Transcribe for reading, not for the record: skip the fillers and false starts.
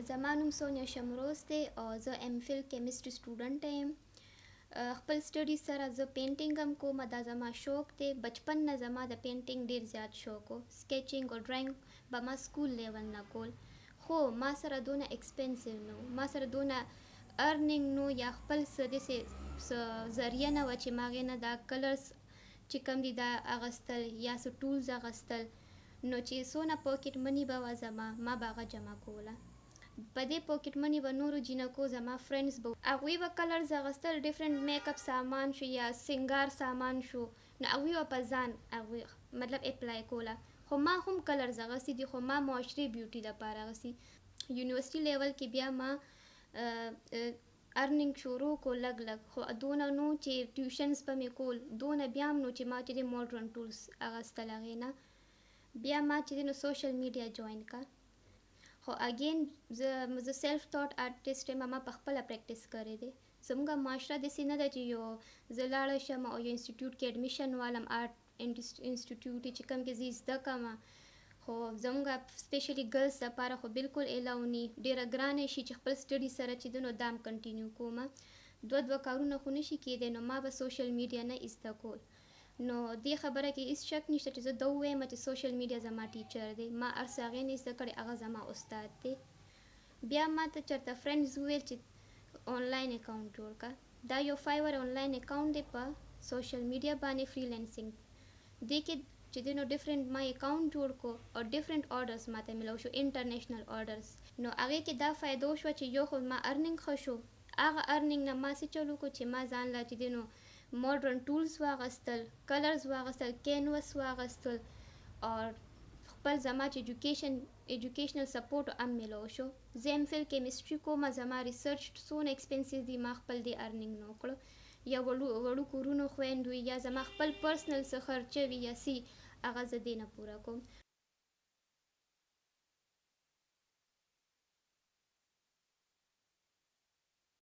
زما نوم سونیا شمروز دی او زه ام فل کیمستري سټوډنټ یم. خپل سټډي سره زه پینټینګ هم کوم. دا زما شوق دی. بچپن نه زما د پینټینګ ډیر زیات شوق و. سکیچینګ او ډرایینګ به ما سکول لیول نه کول، خو ما سره دونه ایکسپنسیو نه و، ما سره دونه ارنینګ نو یا خپل څه داسې ذریعه نه وه چې ما هغې نه دا کلرز چې کوم دي دا اغوستل یا څه ټولز اغوستل. نو چې څونه پاکټ مني به وه زما، ما به هغه جمع کوله. په دې پاکټ مني به نورو جینکو زما فرینډز به هغوی به کلرز اغوستل، ډفرنټ میک اپ سامان شو یا سینګار سامان شو، نو هغوی به په ځان هغوی مطلب اپلای کوله. خو ما هم کلرز اغوستي دي، خو ما معاشري بیوټي لپاره اغوستي. یونیورسټي لیول کې بیا ما ارنینګ شروع کو لږ لږ، خو دونه نو چې ټیوشنز به مې کول، دونه بیا هم نو چې ما چې د ماډرن ټولز اغوستل هغې نه. بیا ما چې دی نو سوشل میډیا جوین کا. خو اګین زه سیلف تاټ آرټسټ یم، ما په خپله پریکټس کړی دی. زموږ معاشره داسې نه ده چې یو زه لاړه شم او یو انسټیټیوټ کې اډمیشن والم، آرټ انسټیټیوټ چې کوم کې زه زده کومه. خو زموږ سپیشلی ګرلز لپاره خو بالکل الاو نی، ډېره ګرانه شي چې خپل سټډي سره چې دی نو دا هم کنټینیو کومه. دوه کارونه خو نشي کیدی، نو ما به سوشل میډیا نه زده کول. نو دې خبره کې هیڅ شک نشته چې زه دا ووایم چې سوشل میډیا زما ټیچر دی. ما هر څه هغې نه زده کړی، هغه زما استاد دی. بیا ما ته چېرته فرینډز وویل چې آنلاین اکاونټ جوړ کړه. دا یو فایور آنلاین اکاونټ دی په سوشل میډیا باندې فریلانسینګ. دې کې چې دی نو ډفرنټ ما اکاونټ جوړ کو او ډفرنټ آرډرز ما ته میلاو شو، انټرنیشنل آرډرز. نو هغې کې دا فایده وشوه چې یو خو ما ارنینګ ښه شو، هغه ارنینګ نه ما څه چلو کو چې ما ځان له چې دی نو ماډرن ټولز واغستل، کلرز واغستل، کینوس واغستل، او خپل زما چې ایجوکیشنل سپورټ هم میلاو شو. زه ام فل کیمسټري کومه، زما ریسرچ څونه ایکسپنسیو دي، ما خپل دې ارنینګ نه وکړه. یا وړو کورونو خویند وي یا زما خپل پرسنل څه خرچه وي یا سی، هغه زه دې نه پوره کوم.